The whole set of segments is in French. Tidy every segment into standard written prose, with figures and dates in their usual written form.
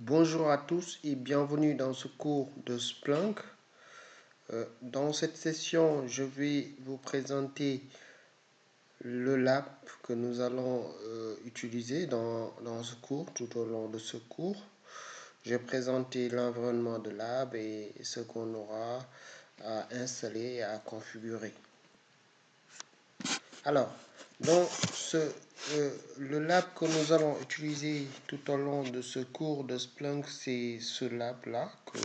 Bonjour à tous et bienvenue dans ce cours de Splunk. Dans cette session, je vais vous présenter le lab que nous allons utiliser dans ce cours, tout au long de ce cours. J'ai présenté l'environnement de lab et ce qu'on aura à installer et à configurer. Alors, dans le lab que nous allons utiliser tout au long de ce cours de Splunk, c'est ce lab-là que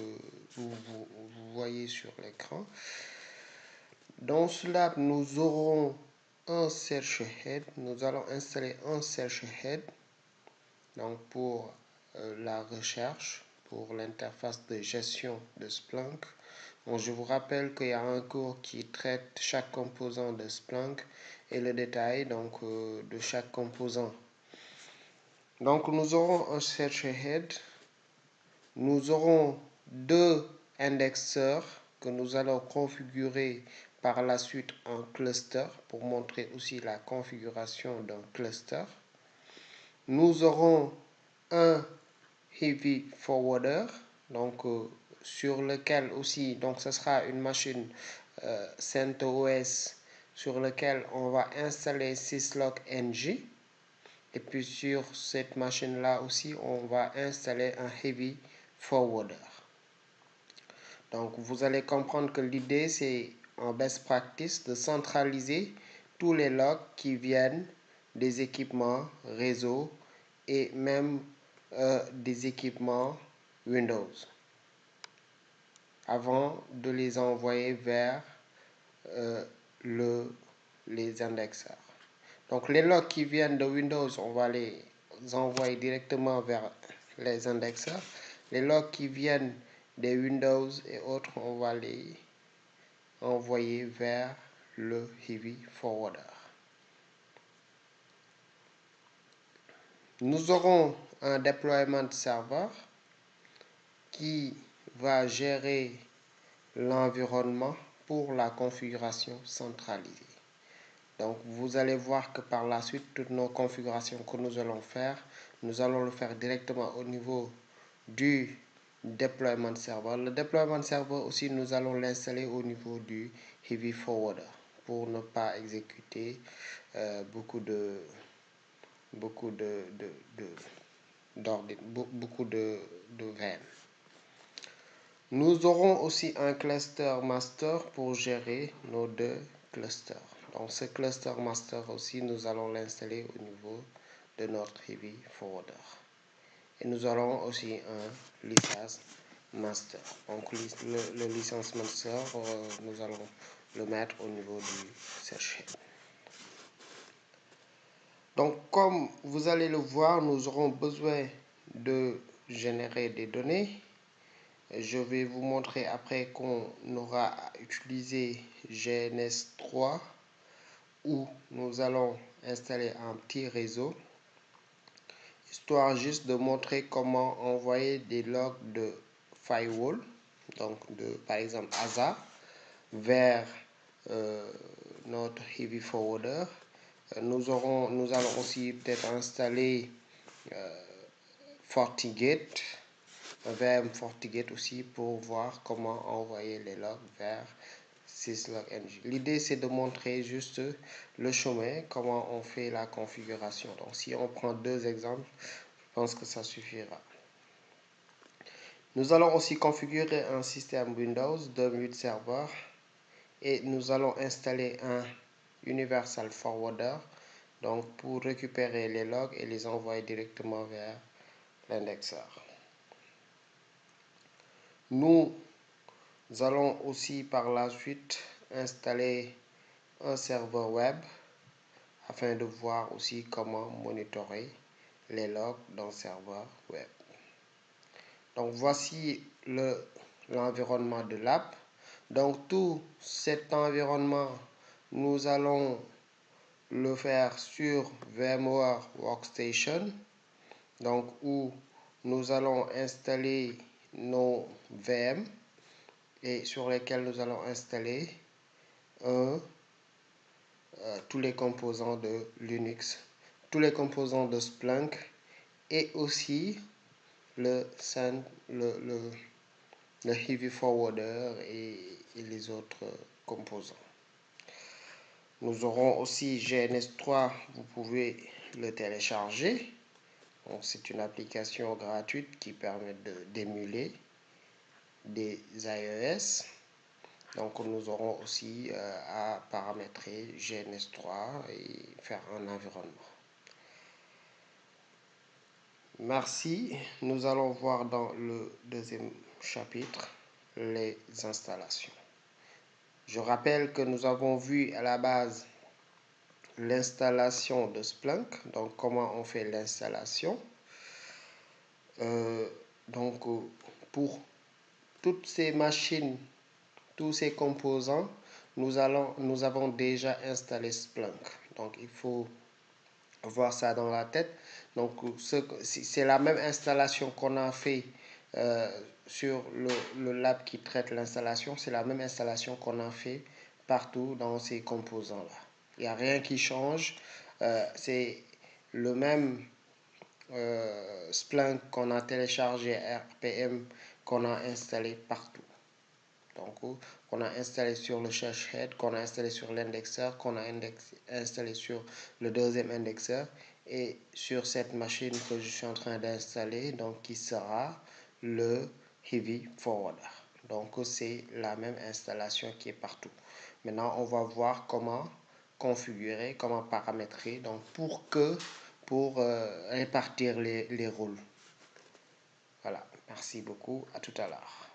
vous voyez sur l'écran. Dans ce lab, nous aurons un search head. Nous allons installer un search head donc pour la recherche, pour l'interface de gestion de Splunk. Donc, je vous rappelle qu'il y a un cours qui traite chaque composant de Splunk et le détail donc de chaque composant. Donc nous aurons un search head, nous aurons deux indexeurs que nous allons configurer par la suite en cluster pour montrer aussi la configuration d'un cluster. Nous aurons un heavy forwarder, donc sur lequel aussi, donc ce sera une machine CentOS sur lequel on va installer syslog-ng. Et puis sur cette machine là aussi, on va installer un heavy forwarder. Donc vous allez comprendre que l'idée c'est en best practice de centraliser tous les logs qui viennent des équipements réseau et même des équipements Windows avant de les envoyer vers les indexeurs. Donc les logs qui viennent de Windows, on va les envoyer directement vers les indexeurs. Les logs qui viennent des Windows et autres, on va les envoyer vers le heavy forwarder. Nous aurons un deployment server qui va gérer l'environnement pour la configuration centralisée. Donc vous allez voir que par la suite, toutes nos configurations que nous allons faire, nous allons le faire directement au niveau du deployment server. Le deployment server aussi, nous allons l'installer au niveau du heavy forwarder pour ne pas exécuter beaucoup de VM. Nous aurons aussi un cluster master pour gérer nos deux clusters. Donc ce cluster master aussi, nous allons l'installer au niveau de notre heavy forwarder. Et nous aurons aussi un license master. Donc le license master, nous allons le mettre au niveau du search head. Donc comme vous allez le voir, nous aurons besoin de générer des données. Je vais vous montrer après qu'on aura utilisé GNS3 où nous allons installer un petit réseau, histoire juste de montrer comment envoyer des logs de firewall, donc par exemple ASA, vers notre heavy forwarder. Nous allons aussi peut-être installer FortiGate, un VM FortiGate aussi pour voir comment envoyer les logs vers syslog-ng. L'idée c'est de montrer juste le chemin, comment on fait la configuration. Donc si on prend deux exemples, je pense que ça suffira. Nous allons aussi configurer un système Windows 2008 Server et nous allons installer un Universal Forwarder donc pour récupérer les logs et les envoyer directement vers l'indexeur. Nous allons aussi par la suite installer un serveur web afin de voir aussi comment monitorer les logs d'un serveur web. Donc voici l'environnement de l'app. Donc tout cet environnement, nous allons le faire sur VMware Workstation, donc où nous allons installer nos VM et sur lesquels nous allons installer tous les composants de Linux, tous les composants de Splunk et aussi le Heavy Forwarder et les autres composants. Nous aurons aussi GNS3, vous pouvez le télécharger. C'est une application gratuite qui permet d'émuler des iOS. Donc nous aurons aussi à paramétrer GNS3 et faire un environnement. Merci. Nous allons voir dans le deuxième chapitre les installations. Je rappelle que nous avons vu à la base l'installation de Splunk, donc comment on fait l'installation. Donc pour toutes ces machines, tous ces composants, nous avons déjà installé Splunk. Donc il faut voir ça dans la tête. Donc c'est la même installation qu'on a fait sur le lab qui traite l'installation. C'est la même installation qu'on a fait partout dans ces composants-là. Il n'y a rien qui change. C'est le même Splunk qu'on a téléchargé, RPM qu'on a installé partout. Donc, qu'on a installé sur le cherche head, qu'on a installé sur l'indexeur, qu'on a installé sur le deuxième indexeur et sur cette machine que je suis en train d'installer, donc qui sera le Heavy Forwarder. Donc, c'est la même installation qui est partout. Maintenant, on va voir comment configurer, comment paramétrer, donc pour répartir les rôles. Voilà, merci beaucoup, à tout à l'heure.